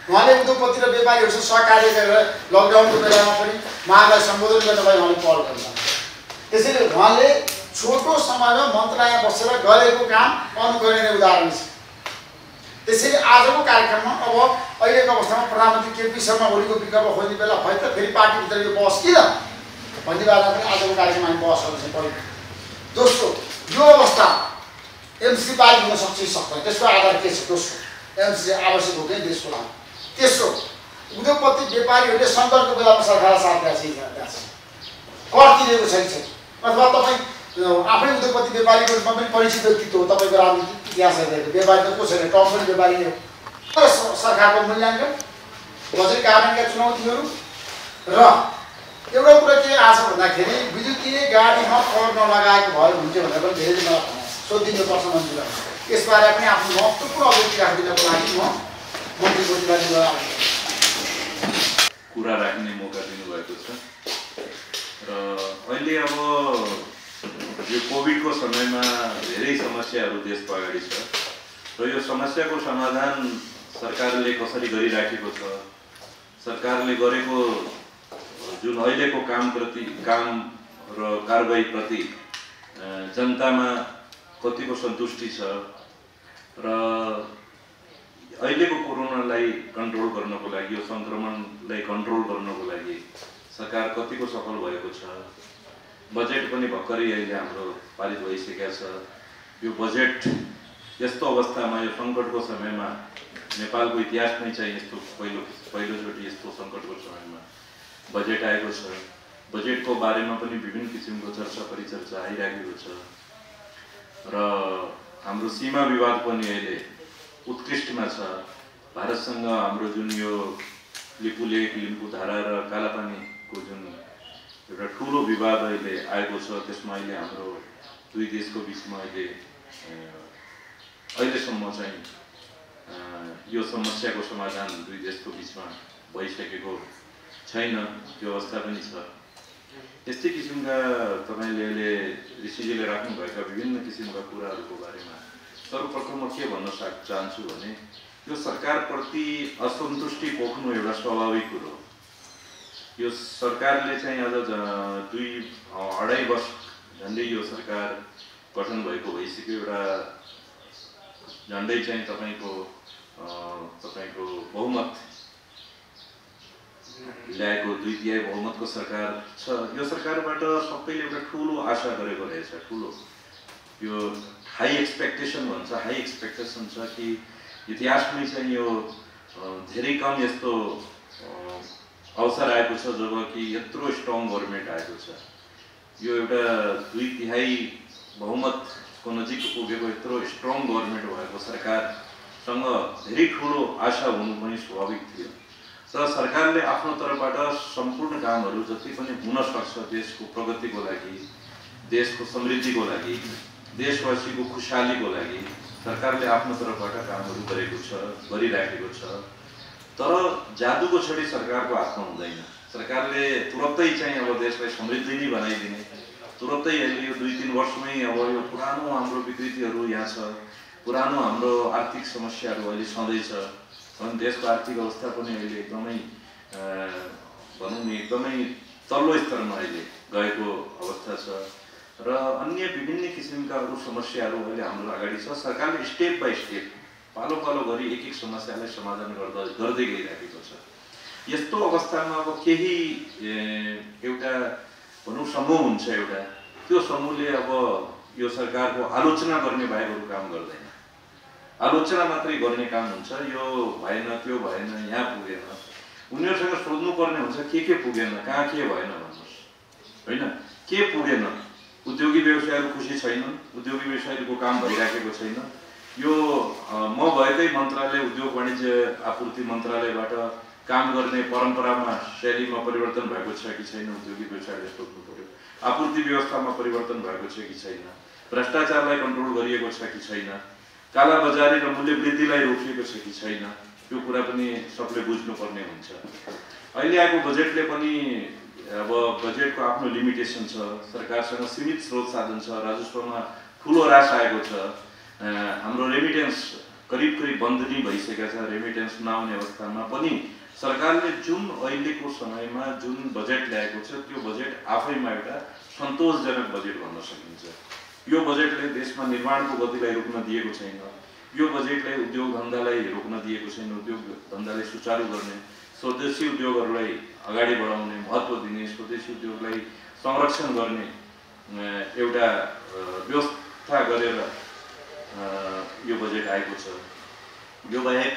उहाँले उद्योगपति र व्यापारीहरूसँग सहकार्य गरेर लकडाउनको बेलामा पनि मागलाई सम्बोधन गर्नलाई उहाँले पहल गर्नुभयो। त्यसैले उहाँले छोटो समयमा मन्त्रालयमा बसेर गरेको काम अनुकरणीय उदाहरण छ। त्यसैले आजको कार्यक्रममा अब अहिलेको अवस्थामा प्रधानमन्त्री केपी शर्मा ओलीको विकल्प खोज्ने बेला भयो त फेरि पार्टीभित्र यो बहस किन भन्ने बेलामा पनि आजको कार्यक्रममा हामी बहस गर्नु चाहिँ पहिलो। दोस्रो, यो अवस्था एमसी पारित हुन सक्छ कि सक्दैन, त्यसको आधार के छ? दोस्रो, एमसी आवश्यक हो कि देशको लागि। तेस्रो, उद्योगपति व्यापारीहरूले सङ्कटको बेलामा सरकारलाई साथ दिएको छ, कर तिरेको छैन, अथवा तपाईँ आफै उद्योगपति व्यापारीको रूपमा पनि परिचित व्यक्तित्व हो, तपाईँको राजनीतिक इतिहास हेर्दाखेरि व्यापारी त को छैन, टर्म पनि व्यापारी नै हो। सरकारको मूल्याङ्कन, बजेट कार्यान्वयनका चुनौतीहरू र एउटा कुरा के आछ भन्दाखेरि विद्युतीय गाडीमा कर नलगाएको भयो हुन्थ्यो भनेर पनि धेरै मलाई सोधिदिनु पर्छ मन्त्रीलाई। यसबारे पनि आफ्नो महत्त्वपूर्ण अभिव्यक्ति राखिदिनको लागि म मन्त्रीज्यूलाई कुरा राख्ने मौका दिनुभएको छ। र अहिले अब यो कोभिडको समयमा धेरै समस्याहरू देशको अगाडि छ र यो समस्याको समाधान सरकारले कसरी गरिराखेको छ, सरकारले गरेको जुन अहिलेको काम र कारबाहीप्रति जनतामा कतिको सन्तुष्टि छ र अहिलेको कोरोनालाई कन्ट्रोल गर्नको लागि, यो सङ्क्रमणलाई कन्ट्रोल गर्नको लागि सरकार कतिको सफल भएको छ। बजेट पनि भर्खरै अहिले हाम्रो पारित भइसकेको छ। यो बजेट यस्तो अवस्थामा, यो सङ्कटको समयमा, नेपालको इतिहासमै चाहिँ यस्तो पहिलोचोटि यस्तो सङ्कटको समयमा बजेट आएको छ। बजेटको बारेमा पनि विभिन्न किसिमको चर्चा परिचर्चा आइराखेको छ र हाम्रो सीमा विवाद पनि अहिले उत्कृष्टमा छ। भारतसँग हाम्रो जुन यो लिपुलेक, लिम्बुधारा र कालापानीको जुन एउटा ठुलो विवाद अहिले आएको छ, त्यसमा अहिले हाम्रो दुई देशको बिचमा अहिलेसम्म चाहिँ यो समस्याको समाधान दुई देशको बिचमा भइसकेको छैन, त्यो अवस्था पनि छ। यस्तै किसिमका तपाईँले अहिले ऋषिजीले राख्नुभएका विभिन्न किसिमका कुराहरूको बारेमा सर्वप्रथम म के भन्न चाहन्छु भने यो सरकारप्रति असन्तुष्टि पोख्नु एउटा स्वाभाविक कुरो हो। यो सरकारले चाहिँ आज 2-2.5 वर्ष झन्डै यो सरकार गठन भएको भइसक्यो। एउटा झन्डै चाहिँ तपाईँको बहुमत ल्याएको 2/3 बहुमतको सरकार छ। यो सरकारबाट सबैले एउटा ठुलो आशा गरेको रहेछ, ठुलो यो हाई एक्सपेक्टेसन भन्छ, हाई एक्सपेक्टेसन छ कि इतिहासमै चाहिँ यो धेरै कम यस्तो अवसर आएको छ जब कि यत्रो स्ट्रङ गभर्मेन्ट आएको छ। यो एउटा 2/3 बहुमतको नजिक पुगेको यत्रो स्ट्रङ गभर्मेन्ट भएको सरकारसँग धेरै ठुलो आशा हुनु पनि स्वाभाविक थियो। र सरकारले आफ्नो तर्फबाट सम्पूर्ण कामहरू जति पनि हुन सक्छ देशको प्रगतिको लागि, देशको समृद्धिको लागि, देशवासीको खुशहालीको लागि सरकारले आफ्नो तर्फबाट कामहरू गरेको छ, गरिराखेको छ। तर जादुको छडी सरकारको हातमा हुँदैन। सरकारले तुरत्तै चाहिँ अब देशलाई समृद्धि नै बनाइदिने, तुरत्तै अहिले यो 2-3 वर्षमै अब यो पुरानो हाम्रो विकृतिहरू यहाँ छ, पुरानो हाम्रो आर्थिक समस्याहरू अहिले छँदैछ। अनि देशको आर्थिक अवस्था पनि अहिले एकदमै भनौँ न एकदमै तल्लो स्तरमा अहिले गएको अवस्था छ र अन्य विभिन्न किसिमका अरू समस्याहरू अहिले हाम्रो अगाडि छ। सरकारले स्टेप बाई स्टेप, पालो पालो गरी एक एक समस्यालाई समाधान गर्दै गइरहेको छ। यस्तो अवस्थामा अब केही एउटा भनौँ समूह हुन्छ, एउटा त्यो समूहले अब यो सरकारको आलोचना गर्ने बाहेक अरू काम गर्दैन। आलोचना मात्रै गर्ने काम हुन्छ, यो भएन, त्यो भएन, यहाँ पुगेन। उनीहरूसँग सोध्नुपर्ने हुन्छ के पुगेन, कहाँ के भएन भन्नुहोस्, होइन? के पुगेन? उद्योगी व्यवसायहरू खुसी छैनन्, उद्योगी व्यवसायहरूको काम भइराखेको छैन। यो म भएकै मन्त्रालय उद्योग वाणिज्य आपूर्ति मन्त्रालयबाट काम गर्ने परम्परामा, शैलीमा परिवर्तन भएको छ कि छैन, उद्योगी व्यवसायले सोध्नु पर्यो। आपूर्ति व्यवस्थामा परिवर्तन भएको छ कि छैन, भ्रष्टाचारलाई कन्ट्रोल गरिएको छ कि छैन, कालाबजारी र मूल्य वृद्धिलाई रोकिएको छ कि छैन, त्यो कुरा पनि सबले बुझ्नुपर्ने हुन्छ। अहिले आएको बजेटले पनि अब बजेटको आफ्नो लिमिटेसन छ, सरकारसँग सीमित स्रोत साधन छ, राजस्वमा ठुलो ह्रास आएको छ, हाम्रो रेमिटेन्स करिब बन्द नै भइसकेका छ। रेमिटेन्स नआउने अवस्थामा पनि सरकारले जुन अहिलेको समयमा जुन बजेट ल्याएको छ त्यो बजेट आफैमा एउटा सन्तोषजनक बजेट भन्न सकिन्छ। यो बजेटले देशमा निर्माणको गतिलाई रोक्न दिएको छैन। यो बजेटले उद्योग धन्दालाई रोक्न दिएको छैन। उद्योग धन्दालाई सुचारू गर्ने, स्वदेशी उद्योगहरूलाई अगाडि बढाउने, महत्त्व दिने, स्वदेशी उद्योगलाई संरक्षण गर्ने एउटा व्यवस्था गरेर यो बजेट आएको छ। यो बाहेक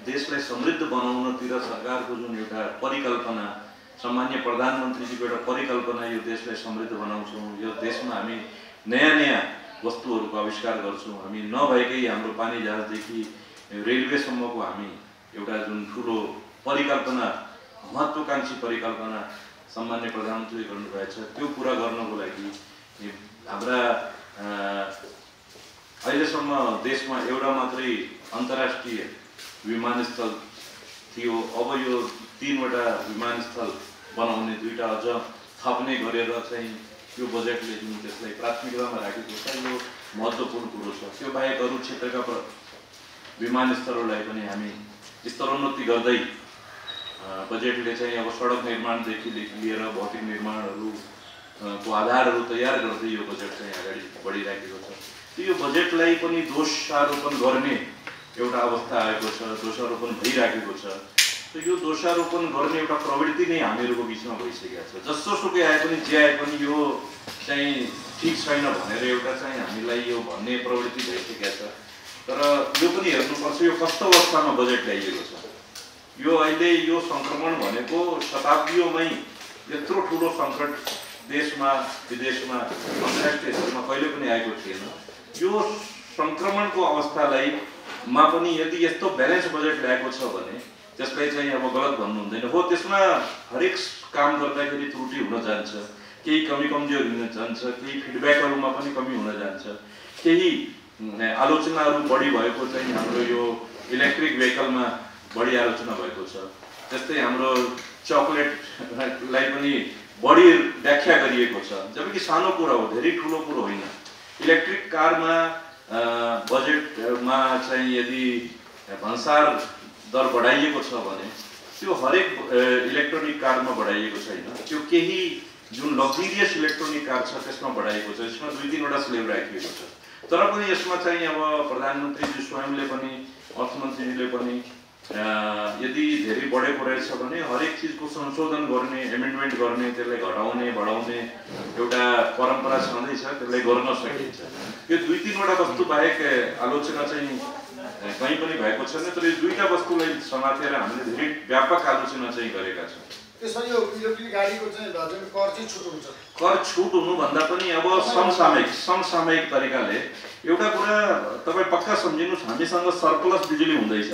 देशलाई समृद्ध बनाउनतिर सरकारको जुन एउटा परिकल्पना, सामान्य प्रधानमन्त्रीजीको एउटा परिकल्पना, यो देशलाई समृद्ध बनाउँछौँ, यो देशमा हामी नयाँ वस्तुहरूको आविष्कार गर्छौँ, हामी नभएकै हाम्रो पानी जहाजदेखि रेलवेसम्मको हामी एउटा जुन ठुलो परिकल्पना, महत्त्वकांक्षी परिकल्पना सामान्य प्रधानमन्त्रीले गर्नुभएको छ, त्यो पुरा गर्नको लागि हाम्रा अहिलेसम्म देशमा एउटा मात्रै अन्तर्राष्ट्रिय विमानस्थल थियो। अब यो 3वटा विमानस्थल बनाउने, 2टा अझ थप्ने गरेर चाहिँ यो बजेटले जुन त्यसलाई प्राथमिकतामा राखेको छ, यो महत्त्वपूर्ण कुरो छ। त्यो बाहेक अरू क्षेत्रका विमानस्थलहरूलाई पनि हामी स्तरोन्नति गर्दै बजेटले चाहिँ अब सडक निर्माणदेखि लिएर भौतिक निर्माणहरूको आधारहरू तयार गर्दै यो बजेट चाहिँ अगाडि बढिराखेको छ। यो बजेटलाई पनि दोषारोपण गर्ने एउटा अवस्था आएको छ, दोषारोपण भइराखेको छ। यो दोषारोपण गर्ने एउटा प्रवृत्ति नै हामीहरूको बिचमा भइसकेको छ। जसोसुकै आए पनि जे आए पनि यो चाहिँ ठिक छैन भनेर एउटा चाहिँ हामीलाई यो भन्ने प्रवृत्ति भइसकेको छ। तर यो पनि हेर्नुपर्छ यो कस्तो अवस्थामा बजेट ल्याइएको छ। यो अहिले यो सङ्क्रमण भनेको शताब्दीमै यत्रो ठुलो सङ्कट देशमा विदेशमा अन्तर्राष्ट्रिय स्तरमा कहिले पनि आएको थिएन। यो सङ्क्रमणको अवस्थालाई पनि यदि यस्तो ब्यालेन्स बजेट ल्याएको छ भने त्यसलाई चाहिँ अब गलत भन्नु हुँदैन। हो, त्यसमा हरेक काम गर्दाखेरि त्रुटि हुन जान्छ, केही कमी कमजोरी हुन जान्छ, केही फिडब्याकहरूमा पनि कमी हुन जान्छ, केही आलोचनाहरू बढी भएको चाहिँ हाम्रो यो इलेक्ट्रिक भेहिकलमा बढी आलोचना भएको छ। त्यस्तै हाम्रो चकलेटलाई पनि बढी व्याख्या गरिएको छ, जबकि सानो कुरा हो, धेरै ठुलो कुरो होइन। इलेक्ट्रिक कारमा बजेटमा चाहिँ यदि भन्सार दर बढाइएको छ भने त्यो हरेक इलेक्ट्रोनिक कारमा बढाइएको छैन। त्यो केही जुन लग्जरियस इलेक्ट्रोनिक कार छ त्यसमा बढाइएको छ। यसमा 2-3वटा स्लेब राखिएको छ। तर पनि यसमा चाहिँ अब प्रधानमन्त्रीजी स्वयंले पनि, अर्थमन्त्रीजीले पनि यदि धेरै बढेको रहेछ भने हरेक चिजको संशोधन गर्ने, एमेन्डमेन्ट गर्ने, त्यसलाई घटाउने बढाउने एउटा परम्परा छँदैछ, त्यसलाई गर्न सकिन्छ। यो 2-3वटा वस्तु बाहेक आलोचना चाहिँ कहीँ पनि भएको छैन। तर यो 2टा वस्तुलाई समातेर हामीले धेरै व्यापक आलोचना चाहिँ गरेका छौँ। त्यसमा यो इलेक्ट्रिक गाडीको चाहिँ कर चाहिँ छुट हुन्छ। कर छुट हुनुभन्दा पनि अब समसामयिक तरिकाले एउटा कुरा तपाईँ पक्का सम्झिनुहोस्, हामीसँग सरप्लस बिजुली हुँदैछ।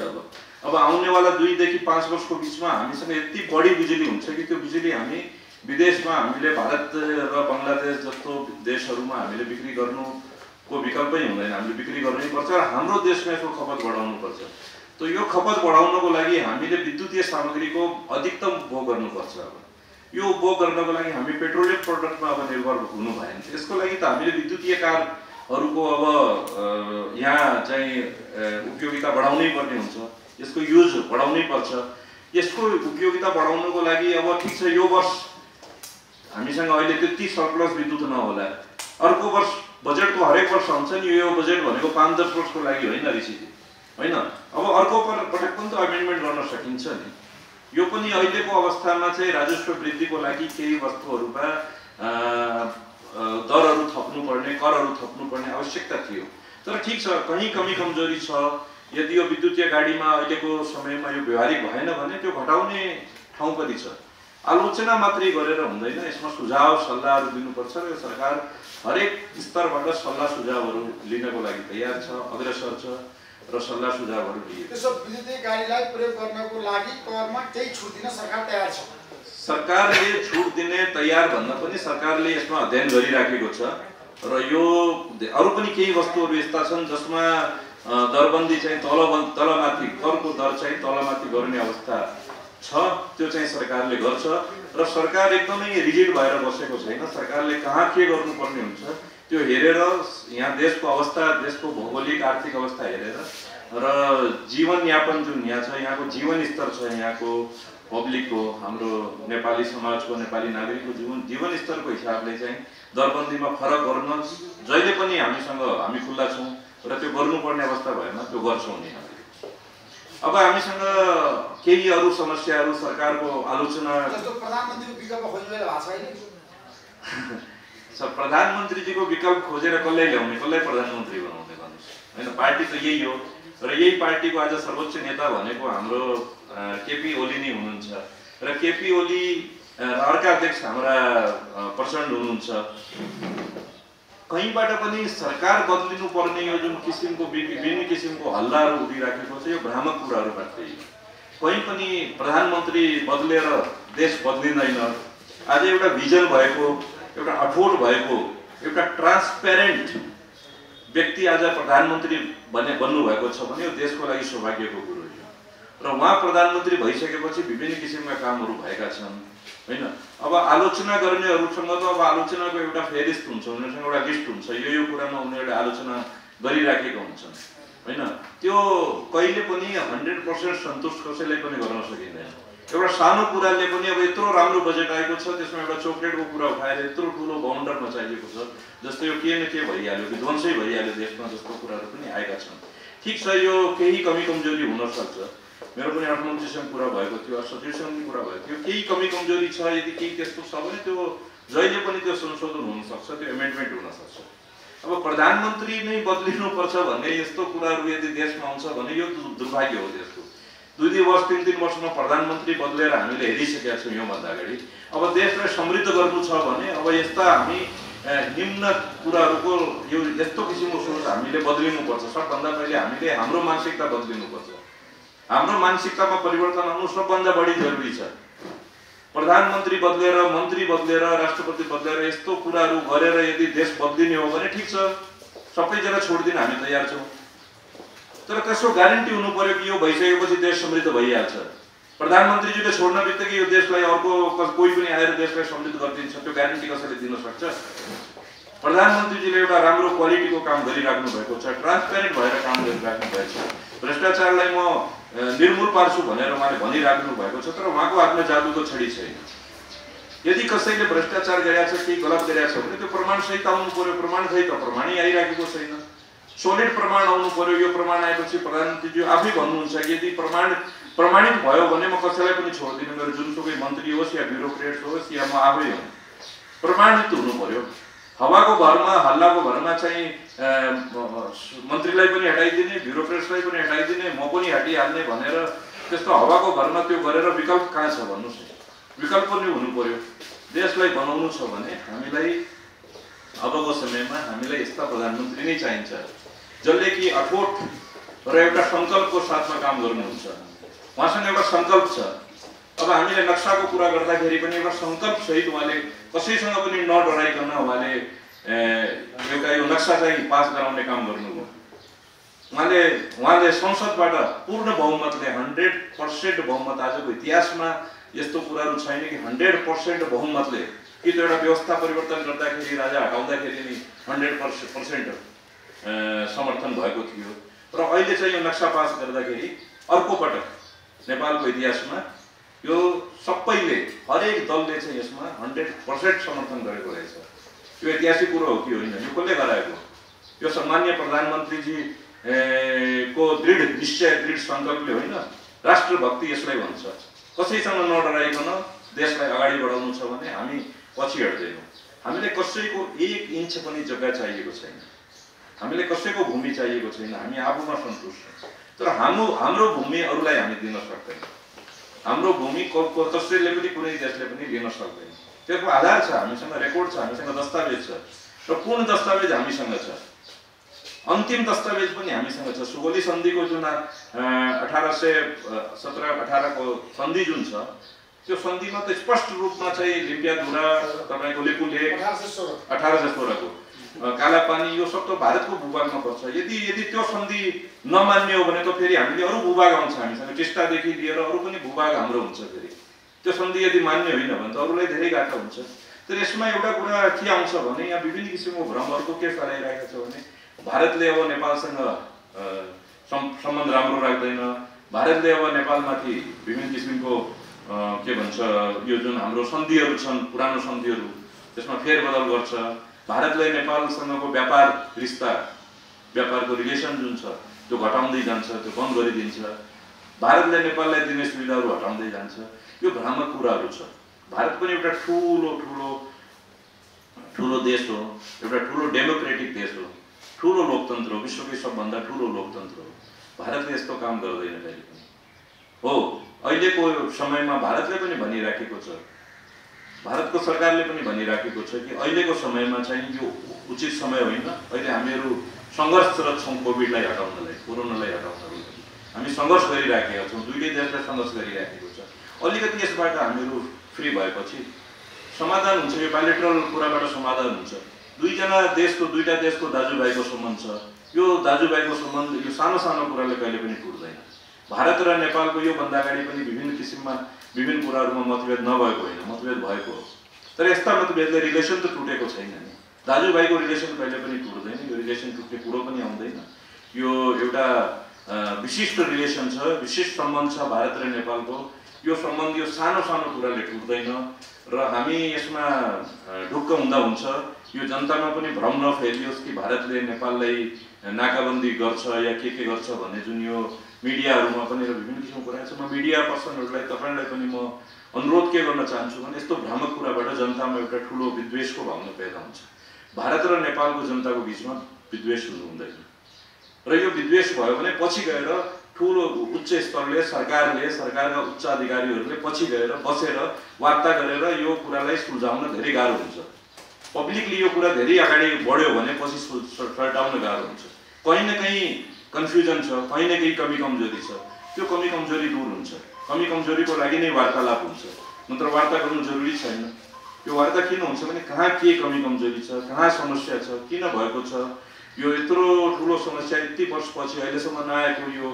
अब आउनेवाला 2 देखि 5 वर्षको बिचमा हामीसँग यति बढी बिजुली हुन्छ कि त्यो बिजुली हामी विदेशमा, हामीले भारत र बङ्गलादेश जस्तो देशहरूमा हामीले बिक्री गर्नुको विकल्पै हुँदैन। हामीले बिक्री गर्नै पर्छ र हाम्रो देशमा यसको खपत बढाउनु पर्छ। त यो खपत बढाउनको लागि हामीले विद्युतीय सामग्रीको अधिकतम उपभोग गर्नुपर्छ। अब यो उपभोग गर्नको लागि हामी पेट्रोलियम प्रडक्टमा अब निर्भर हुनु भएन। यसको लागि त हामीले विद्युतीय कारहरूको अब यहाँ चाहिँ उपयोगिता बढाउनै पर्ने हुन्छ, यसको युज बढाउनै पर्छ। यसको उपयोगिता बढाउनको लागि अब ठिक छ, यो वर्ष हामीसँग अहिले त्यति सरप्लस विद्युत नहोला, अर्को वर्ष बजेटको हरेक वर्ष हुन्छ नि। यो बजेट भनेको 5-10 वर्षको लागि होइन ऋषिजी, होइन। अब अर्को पटक पनि त अमेन्डमेन्ट गर्न सकिन्छ नि। यो पनि अहिलेको अवस्थामा चाहिँ राजस्व वृद्धिको लागि केही वस्तुहरूमा दरहरू थप्नुपर्ने, करहरू थप्नुपर्ने आवश्यकता थियो। तर ठिक छ, कहीँ कमी कमजोरी छ। यदि यो विद्युतीय गाडीमा अहिलेको समयमा यो व्यवहारिक भएन भने त्यो घटाउने ठाउँ पनि छ। आलोचना मात्रै गरेर हुँदैन, यसमा सुझाव सल्लाहहरू दिनुपर्छ र सरकार हरेक स्तरबाट सल्लाह सुझावहरू लिनको लागि तयार छ, अग्रसर छ र सल्लाह सुझावहरू लिए। त्यसो विद्युतीय गाडीलाई प्रयोग गर्नको लागि करमा केही छुट दिन सरकार तयार छ। सरकारले छुट दिने तयार भन्दा पनि सरकारले यसमा अध्ययन गरिराखेको छ र यो अरू पनि केही वस्तुहरू यस्ता छन् जसमा दरबन्दी चाहिँ तलमाथि, करको दर चाहिँ तलमाथि गर्ने अवस्था छ। त्यो चाहिँ सरकारले गर्छ र सरकार एकदमै रिजिड भएर बसेको छैन। सरकारले कहाँ के गर्नुपर्ने हुन्छ त्यो हेरेर, यहाँ देशको अवस्था, देशको भौगोलिक आर्थिक अवस्था हेरेर र जीवनयापन जुन यहाँ छ, यहाँको जीवन स्तर छ, यहाँको पब्लिकको, हाम्रो नेपाली समाजको, नेपाली नागरिकको जीवन स्तरको हिसाबले चाहिँ दरबन्दीमा फरक गर्न जहिले पनि हामी खुल्ला छौँ र त्यो गर्नुपर्ने अवस्था भएमा त्यो गर्छौँ नि हामीले। अब हामीसँग केही अरू समस्याहरू, सरकारको आलोचना, जस्तो प्रधानमन्त्रीको विकल्प खोज्नु भएको छैन। प्रधानमन्त्रीजीको विकल्प खोजेर कसलाई ल्याउने, कसलाई प्रधानमन्त्री बनाउने भन्नुहोस् होइन। पार्टी त यही हो र यही पार्टीको आज सर्वोच्च नेता भनेको हाम्रो केपी ओली नै हुनुहुन्छ र केपी ओली अर्का अध्यक्ष हाम्रा प्रचण्ड हुनुहुन्छ। कहीँबाट पनि सरकार बदलिनु पर्ने यो जुन किसिमको विभिन्न किसिमको हल्लाहरू उठिराखेको छ, यो भ्रामक कुराहरू मात्रै। कहीँ पनि प्रधानमन्त्री बदलेर देश बदलिँदैन। आज एउटा भिजन भएको, एउटा अठोट भएको, एउटा ट्रान्सपेरेन्ट व्यक्ति आज प्रधानमन्त्री बन्नु भएको छ भने यो देशको लागि सौभाग्यको कुरो हो। र उहाँ प्रधानमन्त्री भइसकेपछि विभिन्न किसिमका कामहरू भएका छन् होइन। अब आलोचना गर्नेहरूसँग त अब आलोचनाको एउटा फेरिस्त हुन्छ, उनीहरूसँग एउटा लिस्ट हुन्छ, यो कुरामा उनीहरूले आलोचना गरिराखेका हुन्छन् होइन। त्यो कहिले पनि 100% सन्तुष्ट कसैलाई पनि गर्न सकिँदैन। एउटा सानो कुराले पनि अब यत्रो राम्रो बजेट आएको छ, त्यसमा एउटा चोकलेटको कुरा उठाएर यत्रो ठुलो बाउन्डर मचाइएको छ, जस्तो यो के न के भइहाल्यो कि ध्वंसै भइहाल्यो देशमा, जस्तो कुराहरू पनि आएका छन्। ठिक छ, यो केही कमी कमजोरी हुनसक्छ। मेरो पनि अर्थमन्त्रीसँग कुरा भएको थियो, सचिवसँग पनि कुरा भएको थियो। केही कमी कमजोरी छ, यदि केही त्यस्तो छ भने त्यो जहिले पनि त्यो संशोधन हुनसक्छ, त्यो एमेन्डमेन्ट हुनसक्छ। अब प्रधानमन्त्री नै बदलिनुपर्छ भन्ने यस्तो कुराहरू यदि देशमा आउँछ भने यो दुर्भाग्य हो देशको। 2 वर्ष 3 वर्षमा प्रधानमन्त्री बदलेर हामीले हेरिसकेका छौँ योभन्दा अगाडि। अब देशलाई समृद्ध गर्नु छ भने अब यस्ता हामी निम्न कुराहरूको यो यस्तो किसिमको सोच हामीले बदलिनुपर्छ। सबभन्दा पहिले हामीले हाम्रो मानसिकता बदलिनुपर्छ। हाम्रो मानसिकतामा परिवर्तन आउनु सबभन्दा बढी जरुरी छ। प्रधानमन्त्री बदलेर, मन्त्री बदलेर, राष्ट्रपति बदलेर यस्तो कुराहरू गरेर यदि देश बदलिने हो भने ठिक छ, सबैजना छोडिदिन हामी तयार छौँ। तर त्यसको ग्यारेन्टी हुनु पर्यो कि यो भइसकेपछि देश समृद्ध भइहाल्छ। प्रधानमन्त्रीजीले छोड्न बित्तिकै यो देशलाई अर्को कोही पनि आएर देशलाई समृद्ध गरिदिन्छ, त्यो ग्यारेन्टी कसैले दिन सक्छ? प्रधानमन्त्रीजीले एउटा राम्रो क्वालिटीको काम गरिराख्नु भएको छ, ट्रान्सपेरेन्ट भएर काम गरिराख्नु भएको छ। भ्रष्टाचारलाई म निर्मूल पार्छु भनेर उहाँले भनिराख्नु भएको छ, तर उहाँको हातमा जादुको छडी छैन। यदि कसैले भ्रष्टाचार गरेको छ, केही गलत गरेको छ भने त्यो प्रमाणसहित आउनु पर्यो। प्रमाणसहित प्रमाणै आइराखेको छैन। सोलिड प्रमाण आउनु पर्यो। यो प्रमाण आएपछि प्रधानमन्त्रीजी आफै भन्नुहुन्छ कि यदि प्रमाणित भयो भने म कसैलाई पनि छोड्दिनँ, मेरो जुनसुकै मन्त्री होस् या ब्युरोक्रेट होस् या म आफै हुँ। प्रमाणित हुनु पर्यो। हावाको भरमा, हल्लाको भरमा चाहिँ मन्त्रीलाई पनि हटाइदिने, ब्युरोक्रेट्सलाई पनि हटाइदिने, म पनि हटिहाल्ने भनेर त्यस्तो हावाको भरमा त्यो गरेर विकल्प कहाँ छ भन्नुहोस्? विकल्प पनि हुनु पर्यो। देशलाई बनाउनु छ भने हामीलाई अबको समयमा हामीलाई यस्ता प्रधानमन्त्री नै चाहिन्छ जसले कि अठोट र एउटा सङ्कल्पको साथमा काम गर्नुहुन्छ। उहाँसँग एउटा सङ्कल्प छ। अब हामीले नक्साको कुरा गर्दाखेरि पनि एउटा सङ्कल्प सहित उहाँले कसैसँग पनि नडराइकन उहाँले एउटा यो नक्सा चाहिँ पास गराउने काम गर्नुभयो। उहाँले संसदबाट पूर्ण बहुमतले 100% बहुमत, आजको इतिहासमा यस्तो कुराहरू छैन कि 100% बहुमतले कि त्यो एउटा व्यवस्था परिवर्तन गर्दाखेरि, राजा हटाउँदाखेरि नि 100% समर्थन भएको थियो। र अहिले चाहिँ यो नक्सा पास गर्दाखेरि अर्को पटक नेपालको इतिहासमा यो सबैले, हरेक दलले चाहिँ यसमा 100% समर्थन गरेको रहेछ। यो ऐतिहासिक कुरो हो कि होइन? यो कसले गराएको? यो सम्माननीय प्रधानमन्त्रीजी को दृढ निश्चय, दृढ सङ्कल्पले होइन, राष्ट्रभक्ति यसलाई भन्छ। कसैसँग नडराइकन देशलाई अगाडि बढाउनु छ भने हामी पछि हट्दैनौँ। हामीले कसैको 1 इन्च पनि जग्गा चाहिएको छैन। हामीले कसैको भूमि चाहिएको छैन। हामी आफूमा सन्तुष्ट छौँ। तर हाम्रो भूमि अरूलाई हामी दिन सक्दैनौँ। हाम्रो भूमि कसैले पनि, कुनै देशले पनि लिन सक्दैन। त्यसको आधार छ, हामीसँग रेकर्ड छ, हामीसँग दस्तावेज छ र पूर्ण दस्तावेज हामीसँग छ। अन्तिम दस्तावेज पनि हामीसँग छ। सुगोली सन्धिको जुन 1817-18 को सन्धि जुन छ, त्यो सन्धिमा त स्पष्ट रूपमा चाहिँ लिम्पियाधुरा, तपाईँको लेपुलेख 1816 को कालापानी, यो सब त भारतको भूभागमा पर्छ। यदि त्यो सन्धि नमान्ने हो भने त फेरि हामीले अरू भूभाग आउँछ हामीसँग, टिस्टादेखि लिएर अरू पनि भूभाग हाम्रो हुन्छ। फेरि त्यो सन्धि यदि मान्य होइन भने त अरूलाई धेरै घाटा हुन्छ। तर यसमा एउटा कुरा के आउँछ भने यहाँ विभिन्न किसिमको भ्रमहरूको के फैलाइरहेको छ भने भारतले अब नेपालसँग सम्बन्ध राम्रो राख्दैन। भारतले अब नेपालमाथि विभिन्न किसिमको के भन्छ यो जुन हाम्रो सन्धिहरू छन्, पुरानो सन्धिहरू, त्यसमा फेरबदल गर्छ। भारतले नेपालसँगको व्यापार रिस्ता, व्यापारको रिलेसन जुन छ त्यो घटाउँदै जान्छ, त्यो बन्द गरिदिन्छ। भारतले नेपाललाई दिने सुविधाहरू हटाउँदै जान्छ। यो भ्रामक कुराहरू छ। भारत पनि एउटा ठुलो देश हो, एउटा ठुलो डेमोक्रेटिक देश हो, ठुलो लोकतन्त्र हो, विश्वकै सबभन्दा ठुलो लोकतन्त्र हो। भारतले यस्तो काम गर्दैन कहिले पनि। हो, अहिलेको समयमा भारतले पनि भनिराखेको छ, भारतको सरकारले पनि भनिराखेको छ कि अहिलेको समयमा चाहिँ यो उचित समय होइन। अहिले हामीहरू सङ्घर्षरत छौँ कोभिडलाई हटाउनलाई, कोरोनालाई हटाउनलाई। हामी सङ्घर्ष गरिराखेका छौँ, दुईटै देशले सङ्घर्ष गरिराखेको छ। अलिकति यसबाट हामीहरू फ्री भएपछि समाधान हुन्छ। यो बाइलेटरल कुराबाट समाधान हुन्छ। दुईटा देशको दाजुभाइको सम्बन्ध छ। यो दाजुभाइको सम्बन्ध यो सानो सानो कुराले कहिले पनि टुट्दैन। भारत र नेपालको यो भन्दा अगाडि पनि विभिन्न कुराहरूमा मतभेद नभएको होइन, मतभेद भएको हो। तर यस्ता मतभेदले रिलेसन त टुटेको छैन नि। दाजुभाइको रिलेसन कहिले पनि टुट्दैन। यो रिलेसन टुट्ने कुरो पनि आउँदैन। यो एउटा विशिष्ट रिलेसन छ, विशिष्ट सम्बन्ध छ भारत र नेपालको। यो सम्बन्ध यो सानो सानो कुराले टुट्दैन र हामी यसमा ढुक्क हुँदा हुन्छ। यो जनतामा पनि भ्रम नफैलियोस् कि भारतले नेपाललाई नाकाबन्दी गर्छ या के गर्छ भन्ने जुन यो मिडियाहरूमा पनि र विभिन्न किसिमको कुरा छ। म मिडिया पर्सनहरूलाई, तपाईँलाई पनि म अनुरोध के गर्न चाहन्छु भने यस्तो भ्रामक कुराबाट जनतामा एउटा ठुलो विद्वेषको भावना पैदा हुन्छ। भारत र नेपालको जनताको बिचमा विद्वेष हुनु हुँदैन र यो विद्वेष भयो भने पछि गएर ठुलो उच्च स्तरले सरकारका उच्च अधिकारीहरूले पछि गएर बसेर वार्ता गरेर यो कुरालाई सुल्झाउन धेरै गाह्रो हुन्छ। पब्लिकली यो कुरा धेरै अगाडि बढ्यो भने पछि सल्टाउन गाह्रो हुन्छ। कहीँ न कहीँ कन्फ्युजन छ, कहीँ न कहीँ कमी कमजोरी छ। त्यो कमी कमजोरी दूर हुन्छ। कमी कमजोरीको लागि नै वार्तालाप हुन्छ, नत्र वार्ता गर्नु जरुरी छैन। यो वार्ता किन हुन्छ भने कहाँ के कमी कमजोरी छ, कहाँ समस्या छ, किन भएको छ। यो यत्रो ठुलो समस्या यति वर्षपछि अहिलेसम्म नआएको यो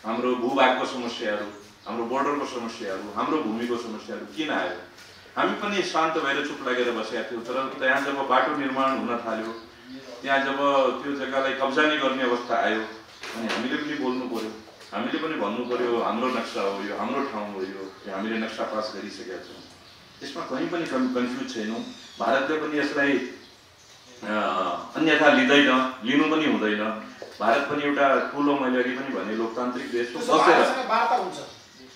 हाम्रो भूभागको समस्याहरू, हाम्रो बोर्डरको समस्याहरू, हाम्रो भूमिको समस्याहरू किन आयो। हामी पनि शान्त भएर चुप लागेर बसेका थियौँ। तर त्यहाँ जब बाटो निर्माण हुन थाल्यो, त्यहाँ जब त्यो जग्गालाई कब्जा नै गर्ने अवस्था आयो, अनि हामीले पनि बोल्नु पर्यो, हामीले पनि भन्नु पर्यो हाम्रो नक्सा हो यो, हाम्रो ठाउँ हो यो, हामीले नक्सा पास गरिसकेका छौँ। यसमा कहीँ पनि कन्फ्युज छैनौँ। भारतले पनि यसलाई अन्यथा लिनु पनि हुँदैन। भारत पनि एउटा ठुलो, मैले अघि पनि भने, लोकतान्त्रिक देश हो।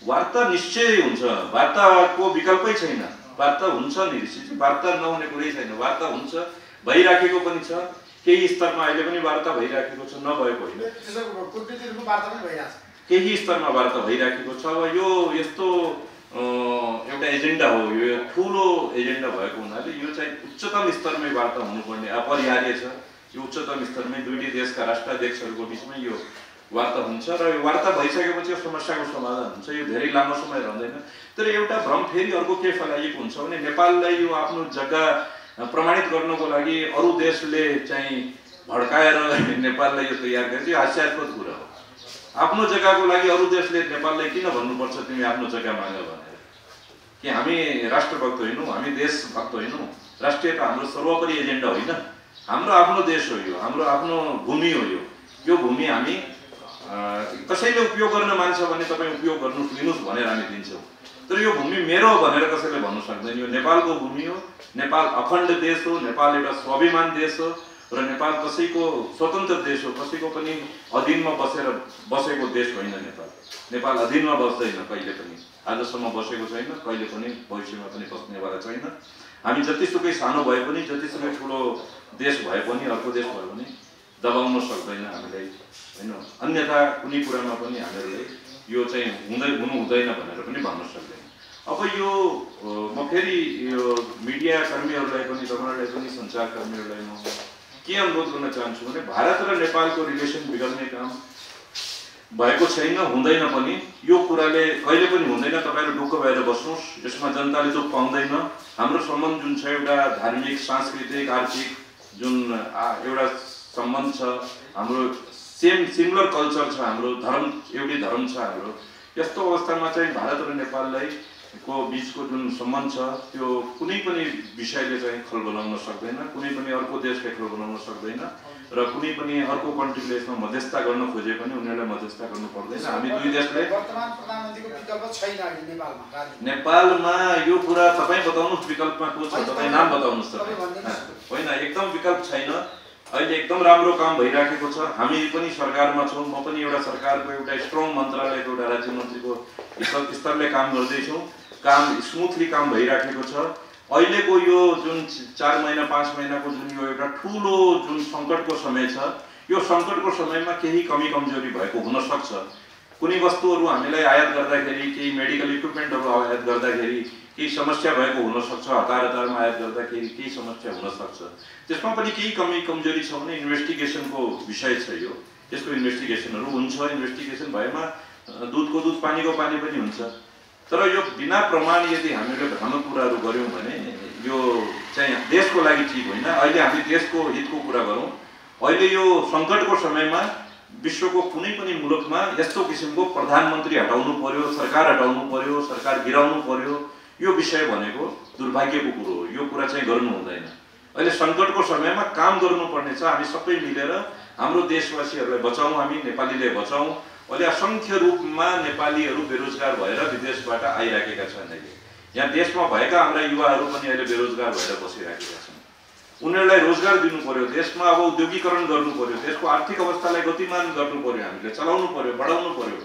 वार्ता निश्चय हुन्छ। वार्ताको विकल्पै छैन। वार्ता हुन्छ नि ऋषिजी, वार्ता नहुने कुरै छैन। वार्ता हुन्छ, भइराखेको पनि छ। केही स्तरमा अहिले पनि वार्ता भइराखेको छ, नभएको होइन। केही स्तरमा वार्ता भइराखेको छ। अब यो यस्तो एउटा एजेन्डा हो, यो ठुलो एजेन्डा भएको हुनाले यो चाहिँ उच्चतम स्तरमै वार्ता हुनुपर्ने अपरिहार्य छ। यो उच्चतम स्तरमै दुईटै देशका राष्ट्राध्यक्षहरूको बिचमा यो वार्ता हुन्छ र यो वार्ता भइसकेपछि यो समस्याको समाधान हुन्छ। यो धेरै लामो समय रहँदैन। तर एउटा भ्रम फेरि अर्को के फैलाइएको हुन्छ भने नेपाललाई यो आफ्नो जग्गा प्रमाणित गर्नको लागि अरू देशले चाहिँ भड्काएर नेपाललाई यो तयार गरेछ। यो हास्यास्पद कुरा हो। आफ्नो जग्गाको लागि अरू देशले नेपाललाई किन भन्नुपर्छ तिमी आफ्नो जग्गा माग भनेर? कि हामी राष्ट्रभक्त होइनौँ, हामी देशभक्त होइनौँ? राष्ट्रियता हाम्रो सर्वोपरि एजेन्डा होइन। हाम्रो आफ्नो देश हो यो, हाम्रो आफ्नो भूमि हो यो। यो भूमि हामी कसैले उपयोग गर्न मान्छ भने तपाईँ उपयोग गर्नुहोस्, लिनुहोस् भनेर हामी दिन्छौँ। तर यो भूमि मेरो भनेर कसैले भन्नु सक्दैन। यो नेपालको भूमि हो। नेपाल अखण्ड देश हो। नेपाल एउटा स्वाभिमान देश हो र नेपाल कसैको स्वतन्त्र देश हो। कसैको पनि अधीनमा बसेको देश होइन नेपाल। नेपाल अधीनमा बस्दैन कहिले पनि, आजसम्म बसेको छैन, कहिले पनि भविष्यमा पनि बस्नेवाला छैन। हामी जतिसुकै सानो भए पनि, जतिसुकै ठुलो देश भए पनि, अर्को देश भए पनि दबाउन सक्दैन हामीलाई होइन। अन्यथा कुनै कुरामा पनि हामीहरूले यो चाहिँ हुनु हुँदैन भनेर पनि भन्न सक्दैन। अब यो म फेरि यो मिडिया कर्मीहरूलाई पनि, तपाईँहरूलाई पनि, सञ्चारकर्मीहरूलाई म के अनुरोध गर्न चाहन्छु भने भारत र नेपालको रिलेसन बिग्रने काम भएको छैन, हुँदैन पनि। यो कुराले कहिले पनि हुँदैन। तपाईँहरू ढुक्क भएर बस्नुहोस्। यसमा जनताले चुप पाउँदैन। हाम्रो सम्बन्ध जुन छ एउटा धार्मिक, सांस्कृतिक, आर्थिक जुन एउटा सम्बन्ध छ, हाम्रो सिमिलर कल्चर छ, हाम्रो धर्म एउटै धर्म छ हाम्रो। यस्तो अवस्थामा चाहिँ भारत र नेपाललाई को बीचको जुन सम्बन्ध छ त्यो कुनै पनि विषयले चाहिँ खल बनाउन सक्दैन, कुनै पनि अर्को देशले खल बनाउन सक्दैन र कुनै पनि अर्को कन्ट्रीले यसमा मध्यस्थता गर्न खोजे पनि उनीहरूलाई मध्यस्थता गर्नु पर्दैन। हामी दुई देशले वर्तमान प्रधानमन्त्रीको विकल्प छैन नेपालमा। नेपालमा यो कुरा तपाईँ बताउनुहोस् विकल्पमा को छ, तपाईँ नाम बताउनुहोस्। होइन, एकदम विकल्प छैन। अहिले एकदम राम्रो काम भइराखेको छ। हामी पनि सरकारमा छौँ, म पनि एउटा सरकारको एउटा स्ट्रङ मन्त्रालयको एउटा राज्य मन्त्रीको स्तरले काम गर्दैछौँ। काम स्मुथली काम भइराखेको छ। अहिलेको यो जुन 4 महिना 5 महिनाको जुन यो एउटा ठुलो जुन सङ्कटको समय छ, यो सङ्कटको समयमा केही कमी कमजोरी भएको हुनसक्छ। कुनै वस्तुहरू हामीलाई आयात गर्दाखेरि, केही मेडिकल इक्विपमेन्टहरू आयात गर्दाखेरि केही समस्या भएको हुनसक्छ, हतारमा आयात गर्दाखेरि केही समस्या हुनसक्छ। त्यसमा पनि केही कमी कमजोरी छ भने इन्भेस्टिगेसनको विषय छ यो। त्यसको इन्भेस्टिगेसनहरू हुन्छ। इन्भेस्टिगेसन भएमा दुधको दुध पानीको पानी पनि हुन्छ। तर यो बिना प्रमाण यदि हामीले भ्रामक कुराहरू गऱ्यौँ भने यो चाहिँ देशको लागि ठिक होइन। अहिले हामी देशको हितको कुरा गरौँ। अहिले यो सङ्कटको समयमा विश्वको कुनै पनि मुलुकमा यस्तो किसिमको प्रधानमन्त्री हटाउनु पर्यो, सरकार हटाउनु पर्यो, सरकार गिराउनु पर्यो, यो विषय भनेको दुर्भाग्यको कुरो हो। यो कुरा चाहिँ गर्नु हुँदैन। अहिले सङ्कटको समयमा काम गर्नुपर्ने छ। हामी सबै मिलेर हाम्रो देशवासीहरूलाई बचाउँ, हामी नेपालीले बचाउँ। अहिले असङ्ख्य रूपमा नेपालीहरू बेरोजगार भएर विदेशबाट आइराखेका छन्। अहिले यहाँ देशमा भएका हाम्रा युवाहरू पनि अहिले बेरोजगार भएर बसिराखेका छन्। उनीहरूलाई रोजगार दिनु पर्यो। देशमा अब उद्योगीकरण गर्नु पर्यो। देशको आर्थिक अवस्थालाई गतिमान गर्नु पर्यो, हामीले चलाउनु पर्यो, बढाउनु पर्यो।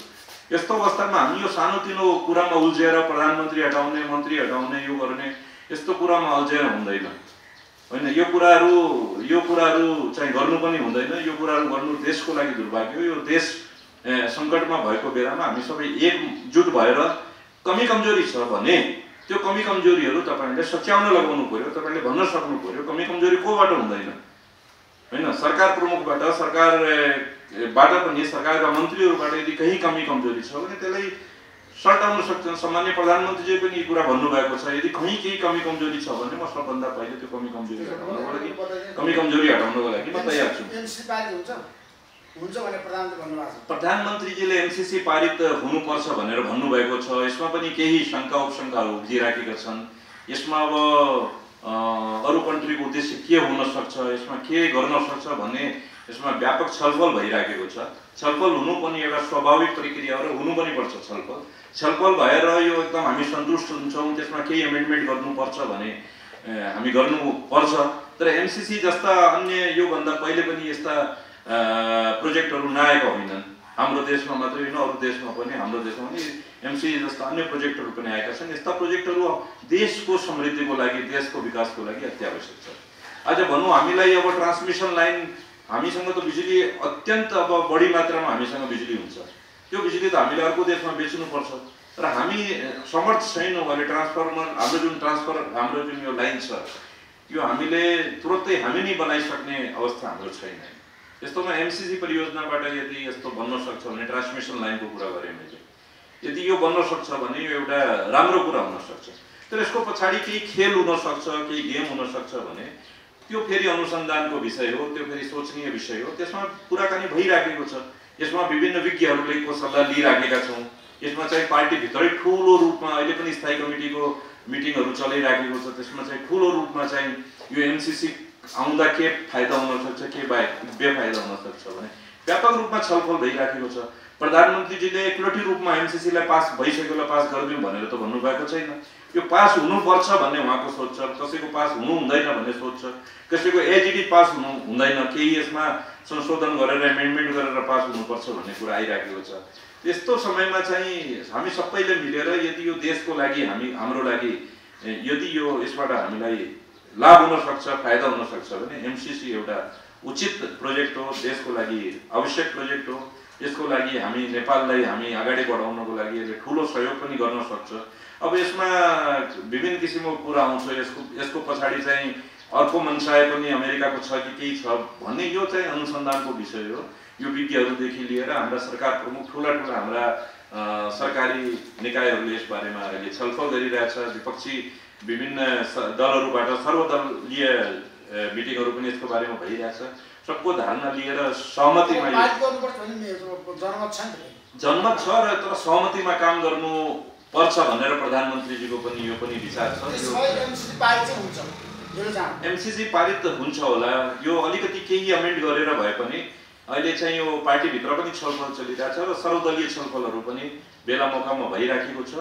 यस्तो अवस्थामा हामी यो सानोतिनो कुरामा उल्झेर प्रधानमन्त्री हटाउने, मन्त्री हटाउने, यो गर्ने यस्तो कुरामा अल्झेर हुँदैन। होइन, यो कुराहरू चाहिँ गर्नु पनि हुँदैन। यो कुराहरू गर्नु देशको लागि दुर्भाग्य हो। यो देश सङ्कटमा भएको बेलामा हामी सबै एकजुट भएर कमी कमजोरी छ भने त्यो कमी कमजोरीहरू तपाईँले सच्याउन लगाउनु पर्यो। तपाईँले भन्न सक्नु पर्यो कमी कमजोरी कोबाट हुँदैन। होइन, सरकार प्रमुखबाट, सरकारबाट पनि, सरकारका मन्त्रीहरूबाट यदि कहीँ कमी कमजोरी छ भने त्यसलाई सल्टाउन सक्छन्। सामान्य प्रधानमन्त्रीले पनि यो कुरा भन्नुभएको छ। यदि कहीँ केही कमी कमजोरी छ भने म सबभन्दा पहिले त्यो कमी कमजोरी हटाउनको लागि म तयार छु। प्रधानमन्त्रीजीले एमसीसी पारित हुनुपर्छ भनेर भन्नुभएको छ। यसमा पनि केही शङ्का उपशङ्काहरू उब्जिराखेका छन्। यसमा अब अरू कन्ट्रीको उद्देश्य के हुन सक्छ, यसमा के गर्न सक्छ भन्ने यसमा व्यापक छलफल भइराखेको छ। छलफल हुनु पनि एउटा स्वाभाविक प्रक्रिया हो र हुनु पनि पर्छ। छलफल भएर यो एकदम हामी सन्तुष्ट हुन्छौँ, त्यसमा केही एमेन्डमेन्ट गर्नुपर्छ भने हामी गर्नुपर्छ। तर एमसीसी जस्ता अन्य योभन्दा पहिले पनि यस्ता प्रोजेक्टहरू नआएका होइनन्। हाम्रो देशमा मात्रै होइन, अरू देशमा पनि, हाम्रो देशमा पनि एमसीसी जस्ता अन्य प्रोजेक्टहरू पनि आएका छन्। यस्ता प्रोजेक्टहरू देशको समृद्धिको लागि, देशको विकासको लागि अत्यावश्यक छ। आज भनौँ हामीलाई अब ट्रान्समिसन लाइन, हामीसँग त बिजुली अत्यन्त अब बढी मात्रामा हामीसँग बिजुली हुन्छ। त्यो बिजुली त हामीले अर्को देशमा बेच्नुपर्छ। तर हामी समर्थ छैनौँ। अहिले ट्रान्सफर्मर, हाम्रो जुन यो लाइन छ, यो हामीले तुरन्तै हामी नै बनाइसक्ने अवस्था हाम्रो छैन। यस्तोमा एमसीसी परियोजनाबाट यदि यस्तो बन्न सक्छ भने, ट्रान्समिसन लाइनको कुरा गरेँ मैले, यदि यो बन्न सक्छ भने यो एउटा राम्रो कुरा हुनसक्छ। तर यसको पछाडि केही खेल हुनसक्छ, केही गेम हुनसक्छ भने त्यो फेरि अनुसन्धानको विषय हो, त्यो फेरि सोचनीय विषय हो। त्यसमा कुराकानी भइराखेको छ। यसमा विभिन्न विज्ञहरूले को सल्लाह लिइराखेका छौँ। यसमा चाहिँ पार्टीभित्रै ठुलो रूपमा अहिले पनि स्थायी कमिटीको मिटिङहरू चलिराखेको छ। त्यसमा चाहिँ ठुलो रूपमा चाहिँ यो एमसीसी आउँदा के फाइदा हुन सक्छ, के बेफाइदा हुन सक्छ भने व्यापक रूपमा छलफल भइराखेको छ। प्रधानमन्त्रीजीले एकलौटी रूपमा एमसीसीलाई पास भइसकेकोलाई पास गरिदिउँ भनेर त भन्नुभएको छैन। यो पास हुनुपर्छ भन्ने उहाँको सोच छ। कसैको पास हुनु हुँदैन भन्ने सोच छ। कसैको एजिडी पास हुनु हुँदैन, केही यसमा संशोधन गरेर एमेन्डमेन्ट गरेर पास हुनुपर्छ भन्ने कुरा आइराखेको छ। यस्तो समयमा चाहिँ हामी सबैले मिलेर यदि यो देशको लागि, हाम्रो लागि यदि यो यसबाट हामीलाई लाभ हुन सक्छ, फाइदा हुन सक्छ भने एमसीसी एउटा उचित प्रोजेक्ट हो, देशको लागि आवश्यक प्रोजेक्ट हो। यसको लागि हामी नेपाललाई हामी अगाडि बढाउनको लागि यसले ठुलो सहयोग पनि गर्न सक्छ। अब यसमा विभिन्न किसिमको कुरा आउँछ। यसको पछाडि चाहिँ अर्को मनसाय पनि अमेरिकाको छ कि केही छ भन्ने यो चाहिँ अनुसन्धानको विषय हो। यो विज्ञहरूदेखि लिएर हाम्रा सरकार प्रमुख, ठुला हाम्रा सरकारी निकायहरूले यसबारेमा अहिले छलफल गरिरहेछ। विपक्षी विभिन्न दलहरूबाट सर्वदलीय मिटिङहरू पनि यसको बारेमा भइरहेछ। सबको धारणा लिएर सहमतिमा जनमत छ र तर सहमतिमा काम गर्नु पर्छ भनेर प्रधानमन्त्रीजीको पनि यो पनि विचार छ। एमसीजी पारित त हुन्छ होला, यो अलिकति केही अमेन्ड गरेर भए पनि अहिले चाहिँ यो पार्टीभित्र पनि छलफल चलिरहेछ र सर्वदलीय छलफलहरू पनि बेला मौकामा भइराखेको छ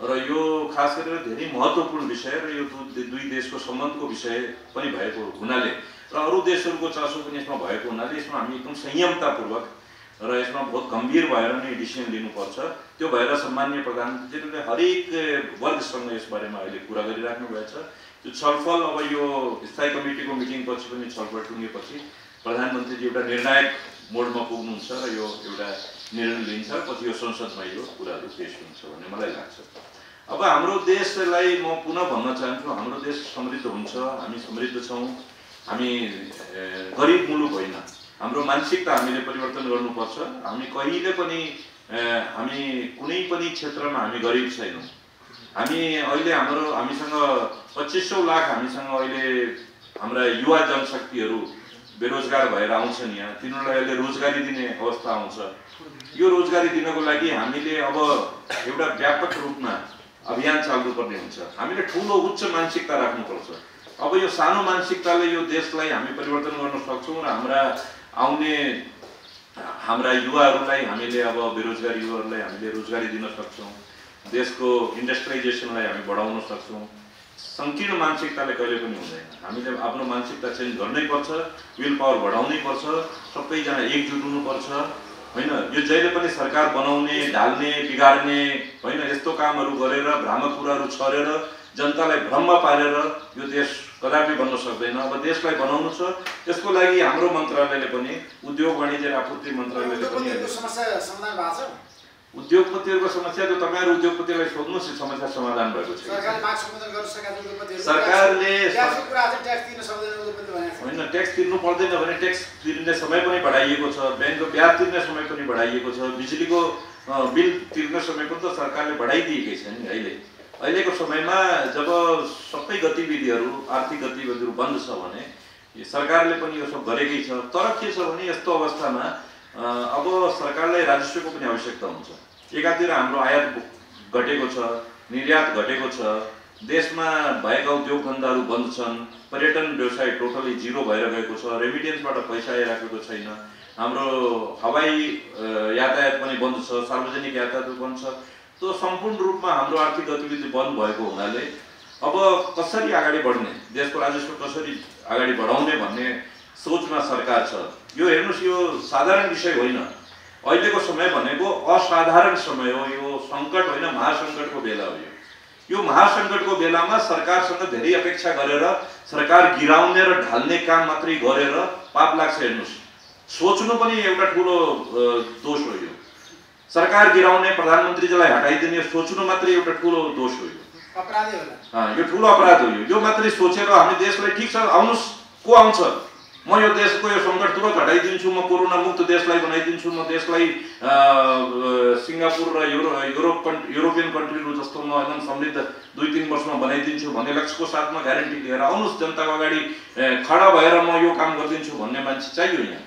र यो खास गरेर धेरै महत्त्वपूर्ण विषय र यो दुई देशको सम्बन्धको विषय पनि भएको हुनाले र अरू देशहरूको चासो पनि यसमा भएको हुनाले यसमा हामी एकदम संयमतापूर्वक र यसमा बहुत गम्भीर भएर नै डिसिसन लिनुपर्छ। त्यो भएर सम्माननीय प्रधानमन्त्रीले हरेक वर्गसँग यसबारेमा अहिले कुरा गरिराख्नु भएको छ। त्यो छलफल अब यो स्थायी कमिटीको मिटिङपछि पनि छलफल टुङ्गेपछि प्रधानमन्त्रीजी एउटा निर्णायक मोडमा पुग्नुहुन्छ र यो एउटा निर्णय लिन्छ, पछि यो संसदमा यो कुराहरू पेश हुन्छ भन्ने मलाई लाग्छ। अब हाम्रो देशलाई म पुनः भन्न चाहन्छु, हाम्रो देश समृद्ध हुन्छ, हामी समृद्ध छौँ, हामी गरिब मुलुक होइन। हाम्रो मानसिकता हामीले परिवर्तन गर्नुपर्छ। हामी कहिले पनि हामी कुनै पनि क्षेत्रमा हामी गरिब छैनौँ। हामी अहिले हामीसँग 2500 लाख हामीसँग अहिले हाम्रा युवा जनशक्तिहरू बेरोजगार भएर आउँछन्। यहाँ तिनीहरूलाई अहिले रोजगारी दिने अवस्था आउँछ। यो रोजगारी दिनको लागि हामीले अब एउटा व्यापक रूपमा अभियान चाल्नुपर्ने हुन्छ। हामीले ठुलो उच्च मानसिकता राख्नुपर्छ। अब यो सानो मानसिकताले यो देशलाई हामी परिवर्तन गर्न सक्छौँ र हाम्रा युवाहरूलाई हामीले अब बेरोजगार युवाहरूलाई हामीले रोजगारी दिन सक्छौँ। देशको इन्डस्ट्रियलाइजेसनलाई हामी बढाउन सक्छौँ। संकीर्ण मानसिकताले कहिले पनि हुँदैन। हामीले आफ्नो मानसिकता चेन्ज गर्नै पर्छ, विल पावर बढाउनै पर्छ, सबैजना एकजुट हुनुपर्छ होइन। यो जहिले पनि सरकार बनाउने, ढाल्ने, बिगार्ने होइन यस्तो कामहरू गरेर भ्रामक कुराहरू छरेर जनतालाई भ्रममा पारेर यो देश कदापि बन्न सक्दैन। अब देशलाई बनाउनु छ, त्यसको लागि हाम्रो मन्त्रालयले पनि उद्योग वाणिज्य आपूर्ति मन्त्रालयले पनि उद्योगपतिहरूको समस्या त तपाईहरु उद्योगपतिलाई सोध्नुस्, समस्या समाधान भएको छैन। सरकारले माग सम्बोधन गर्न सकेको उद्योगपतिहरु सरकारले ट्याक्सको कुरा चाहिँ ट्याक्स तिर्न सक्दैन उद्योगपति भनेको छ हैन। ट्याक्स तिर्नु पर्दैन भने ट्याक्स तिर्ने समय पनि बढाइएको छ, बैंकको ब्याज तिर्ने समय पनि बढाइएको छ, बिजुलीको बिल तिर्ने समय पनि त सरकारले बढाइदिएकै छ नि। अहिलेको समयमा जब सबै गतिविधिहरू आर्थिक गतिविधिहरू बन्द छ भने सरकारले पनि यो सब गरेकै छ। तर के छ भने यस्तो अवस्थामा अब सरकारलाई राजस्वको पनि आवश्यकता हुन्छ। एकातिर हाम्रो आयात घटेको छ, निर्यात घटेको छ, देशमा भएका उद्योग धन्दाहरू बन्द छन्, पर्यटन व्यवसाय टोटली जिरो भएर गएको छ, रेमिटेन्सबाट पैसा आइराखेको छैन, हाम्रो हवाई यातायात पनि बन्द छ, सार्वजनिक यातायात बन्द छ। त्यो सम्पूर्ण रूपमा हाम्रो आर्थिक गतिविधि बन्द भएको हुनाले अब कसरी अगाडि बढ्ने, देशको राजस्व कसरी अगाडि बढाउने भन्ने सोचमा सरकार छ। यो हेर्नुस्, यो साधारण विषय होइन। अहिलेको समय भनेको असाधारण समय हो। यो सङ्कट होइन, महासङ्कटको बेला हो। यो महासङ्कटको बेलामा सरकारसँग धेरै अपेक्षा गरेर सरकार गिराउने र ढाल्ने काम मात्रै गरेर पाप लाग्छ। हेर्नुस्, सोच्नु पनि एउटा ठुलो दोष हो। यो सरकार गिराउने, प्रधानमन्त्रीजीलाई हटाइदिने सोच्नु मात्रै एउटा ठुलो दोष हो। यो अपराधी होला। यो ठुलो अपराध हो। यो मात्रै सोचेर हामी देशलाई ठिक छ आउनुस्, को आउँछ, म यो देशको यो सङ्कट तुरन्त हटाइदिन्छु, म कोरोना मुक्त देशलाई बनाइदिन्छु, म देशलाई सिङ्गापुर र युरोपियन कन्ट्रीहरू जस्तो म एकदम समृद्ध 2-3 वर्षमा बनाइदिन्छु भन्ने लक्ष्यको साथमा ग्यारेन्टी लिएर आउनुस्, जनताको अगाडि खडा भएर म यो काम गरिदिन्छु भन्ने मान्छे चाहियो। यहाँ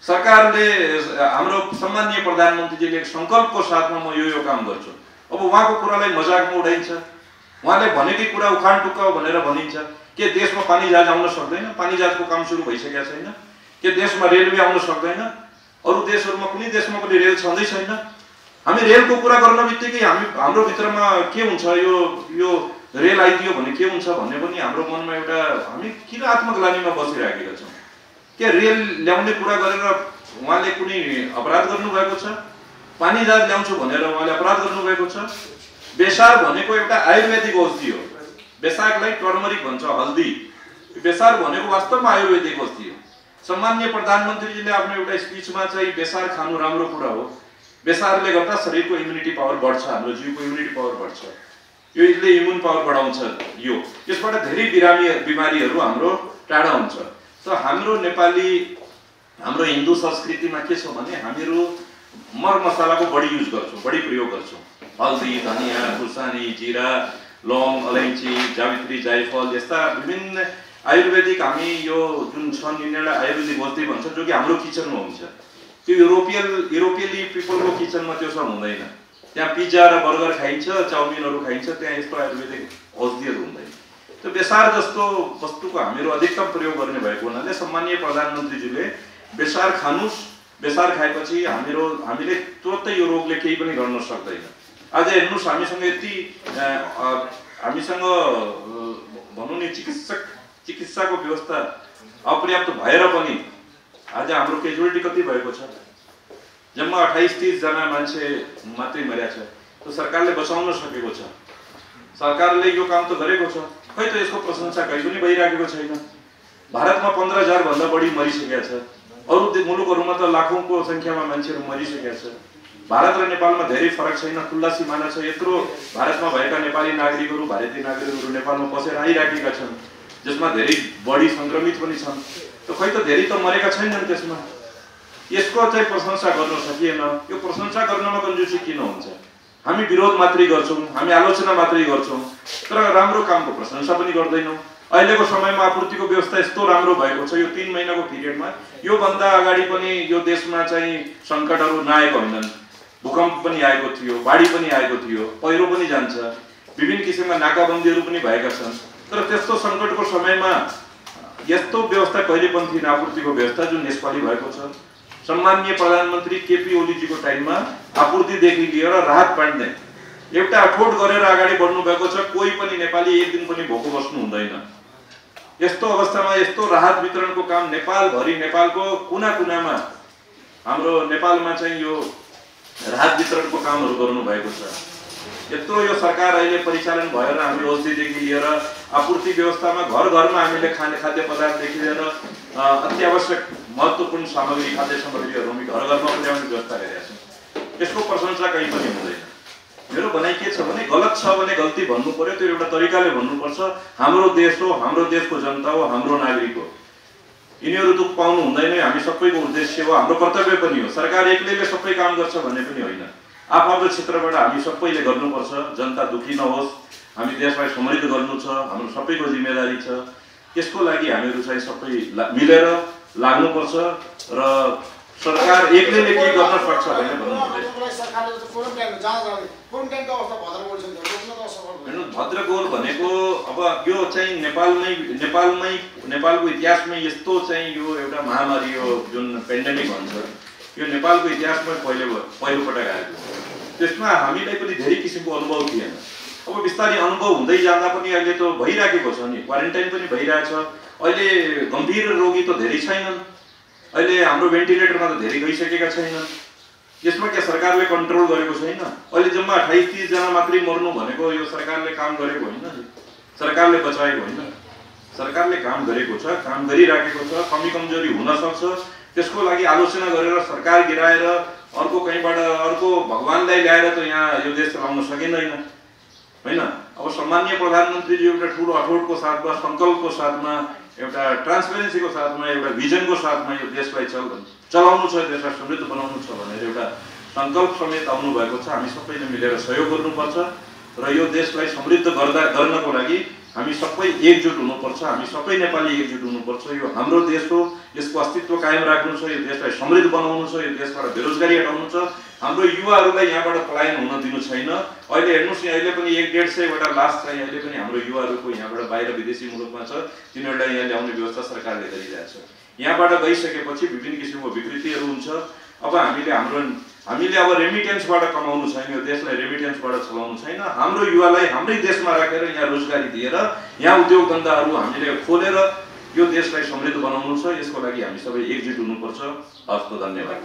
सरकारले हाम्रो सम्माननीय प्रधानमन्त्रीजीले एक सङ्कल्पको साथमा म यो काम गर्छु। अब उहाँको कुरालाई मजाकमा उडाइन्छ, उहाँले भनेकै कुरा उखान टुक्का भनेर भनिन्छ। के देशमा पानी जहाज आउन सक्दैन? पानी जहाजको काम सुरु भइसकेको छैन? के देशमा रेलवे आउन सक्दैन? अरू देशहरूमा कुनै देशमा पनि रेल छँदै छैन। हामी रेलको कुरा गर्न बित्तिकै हाम्रो भित्रमा के हुन्छ, यो रेल आइदियो भने के हुन्छ भन्ने पनि हाम्रो मनमा एउटा, हामी किन आत्मग्लानीमा बसिराखेका छौँ? के रेल ल्याउने कुरा गरेर उहाँले कुनै अपराध गर्नुभएको छ? पानी जहाज ल्याउँछु भनेर उहाँले अपराध गर्नुभएको छ? बेसार भनेको एउटा आयुर्वेदिक औषधि हो। बेसारलाई टर्मरिक भन्छ, हल्दी। बेसार भनेको वास्तवमा आयुर्वेदिक औषधि हो। सम्माननीय प्रधानमन्त्रीजीले आफ्नो एउटा स्पिचमा चाहिँ बेसार खानु राम्रो कुरा हो, बेसारले गर्दा शरीरको इम्युनिटी पावर बढ्छ, हाम्रो जिउको इम्युनिटी पावर बढ्छ, यसले इम्युन पावर बढाउँछ, यसबाट धेरै बिमारीहरू हाम्रो टाढा हुन्छ। त हाम्रो नेपाली, हाम्रो हिन्दू संस्कृतिमा के छ भने हामीहरू मरमसलाको बढी युज गर्छौँ, बढी प्रयोग गर्छौँ। हल्दी, धनियाँ, खुर्सानी, जिरा, लौङ, अलैँची, जावित्री, जायफल यस्ता विभिन्न आयुर्वेदिक हामी यो जुन छन् यिनीहरूलाई आयुर्वेदिक औषधि भन्छ, जो कि हाम्रो किचनमा हुन्छ। त्यो युरोपियली पिपलको किचनमा त्यो सब हुँदैन। त्यहाँ पिज्जा र बर्गर खाइन्छ, चाउमिनहरू खाइन्छ, त्यहाँ यस्तो आयुर्वेदिक औषधिहरू हुँदैन। त्यो बेसार जस्तो वस्तुको हामीहरू अधिकतम प्रयोग गर्ने भएको हुनाले सम्माननीय प्रधानमन्त्रीज्यूले बेसार खानुस्, बेसार खाएपछि हामीले तुरन्तै यो रोगले केही पनि गर्न सक्दैन। आज हेर्नुस् हामीसँग यति हामीसँग भनौँ नि चिकित्साको व्यवस्था अपर्याप्त भएर पनि आज हाम्रो क्याजुअलिटी कति भएको छ? जम्मा 28-30 जना मान्छे मात्रै मर्या छ। त्यो सरकारले बचाउन सकेको छ। सरकारले यो काम त गरेको छ, खै त यसको प्रशंसा कहीँ पनि भइराखेको छैन। भारतमा 15,000 भन्दा बढी मरिसकेका छ। अरू मुलुकहरूमा त लाखौंको संख्यामा मान्छेहरू मरिसकेका छ। भारत र नेपालमा धेरै फरक छैन, खुल्ला सिमाना छ। यत्रो भारतमा भएका नेपाली नागरिकहरू, भारतीय नागरिकहरू नेपालमा बसेर आइराखेका छन्, जसमा धेरै बढी संक्रमित पनि छन्। त खै त धेरै त मरेका छैनन् त्यसमा। यसको चाहिँ प्रशंसा गर्न सकिएन। यो प्रशंसा गर्नमा कन्जुसी किन हुन्छ? हामी विरोध मात्रै गर्छौं, हामी आलोचना मात्रै गर्छौं, तर राम्रो कामको प्रशंसा पनि गर्दैनौं। अहिलेको समयमा आपूर्तिको व्यवस्था यस्तो राम्रो भएको छ। यो 3 महिनाको पिरियडमा यो भन्दा अगाडि पनि यो देशमा चाहिँ संकटहरू नआएको होइनन्। भूकम्प पनि आएको थियो, बाढी पनि आएको थियो, पहिरो पनि जान्छ, विभिन्न किसिमका नाकाबन्दीहरू पनि भएका छन्। तर त्यस्तो संकटको समयमा यस्तो व्यवस्था कहिले पनि थिएन। आपूर्तिको व्यवस्था जुन यसपालि भएको छ, सम्माननीय प्रधानमन्त्री केपी ओलीजीको टाइममा आपूर्तिदेखि लिएर राहत बाँड्ने एउटा अठोट गरेर अगाडि बढ्नु भएको छ। कोही पनि नेपाली एक दिन पनि भोको बस्नु हुँदैन। यस्तो अवस्थामा यस्तो राहत वितरणको काम नेपालभरि, नेपालको कुना कुनामा हाम्रो नेपालमा चाहिँ यो राहत वितरणको कामहरू गर्नु भएको छ। यत्रो यो सरकार अहिले परिचालन भएर हामी औषधिदेखि लिएर आपूर्ति व्यवस्थामा घर घरमा हामीले खाद्य पदार्थदेखि लिएर अत्यावश्यक महत्त्वपूर्ण सामग्री, खाद्य सामग्रीहरू हामी घर घरमा पुर्याउने व्यवस्था गरेका छौँ। यसको प्रशंसा कहीँ पनि हुँदैन। मेरो भनाइ के छ भने गलत छ भने गल्ती भन्नु पर्यो, त्यो एउटा तरिकाले भन्नुपर्छ। हाम्रो देश हो, हाम्रो देशको जनता हो, हाम्रो नागरिक हो। यिनीहरू दुःख पाउनु हुँदैन, हामी सबैको उद्देश्य हो, हाम्रो कर्तव्य पनि हो। सरकार एक्लैले सबै काम गर्छ भन्ने पनि होइन। आफ्नो क्षेत्रबाट हामी सबैले गर्नुपर्छ। जनता दुखी नहोस्, हामी देशलाई समृद्ध गर्नु छ, हाम्रो सबैको जिम्मेदारी छ। यसको लागि हामीहरू चाहिँ सबै मिलेर लाग्नुपर्छ र सरकार एक्लैले के गर्न सक्छ भन्ने भन्नुपर्छ। भद्रगोल भनेको अब यो चाहिँ नेपालको इतिहासमै यस्तो चाहिँ यो एउटा महामारी हो जुन पेन्डेमिक भन्छ, यो नेपालको इतिहासमै पहिलोपटक आएको। त्यसमा हामीलाई पनि धेरै किसिमको अनुभव थिएन। अब बिस्तारै अनुभव हुँदै जाँदा पनि अहिले त भइराखेको छ नि, क्वारेन्टाइन पनि भइरहेछ। अहिले गम्भीर रोगी त धेरै छैनन्। अहिले हाम्रो भेन्टिलेटरमा त धेरै गइसकेका छैनन्। यसमा के सरकारले कन्ट्रोल गरेको छैन? अहिले जम्मा 28-30 जना मात्रै मर्नु भनेको यो सरकारले काम गरेको होइन, सरकारले बचाएको होइन। सरकारले काम गरेको छ, काम गरिराखेको छ। कमी कमजोरी हुन सक्छ, त्यसको लागि आलोचना गरेर सरकार गिराएर अर्को कहीँबाट अर्को भगवानलाई ल्याएर त यहाँ यो देश चलाउन सकिँदैन होइन। अब सम्माननीय प्रधानमन्त्रीजी एउटा ठुलो अठोटको साथमा, सङ्कल्पको साथमा, एउटा ट्रान्सपेरेन्सीको साथमा, एउटा भिजनको साथमा यो देशलाई चलाउनु छ, देशलाई समृद्ध बनाउनु छ भनेर एउटा सङ्कल्प समेत आउनु भएको छ। हामी सबैले मिलेर सहयोग गर्नुपर्छ र यो देशलाई समृद्ध गर्नको लागि हामी सबै एकजुट हुनुपर्छ। हामी सबै नेपाली एकजुट हुनुपर्छ। यो हाम्रो देश हो, यसको अस्तित्व कायम राख्नु छ, यो देशलाई समृद्ध बनाउनु छ, यो देशबाट बेरोजगारी हटाउनु छ। हाम्रो युवाहरूलाई यहाँबाट पलायन हुन दिनु छैन। अहिले हेर्नुहोस्, अहिले पनि 100-150वटा लास चाहिँ अहिले पनि हाम्रो युवाहरूको यहाँबाट बाहिर विदेशी मुलुकमा छ। तिनीहरूलाई यहाँ ल्याउने व्यवस्था सरकारले गरिरहेछ। यहाँबाट गइसकेपछि विभिन्न किसिमको विकृतिहरू हुन्छ। अब हामीले अब रेमिटेन्सबाट कमाउनु छैन, यो देशलाई रेमिटेन्सबाट चलाउनु छैन। हाम्रो युवालाई हाम्रै देशमा राखेर यहाँ रोजगारी दिएर यहाँ उद्योग धन्दाहरू हामीले खोलेर यो देशलाई समृद्ध बनाउनु छ। यसको लागि हामी सबै एकजुट हुनुपर्छ। हस् त, धन्यवाद।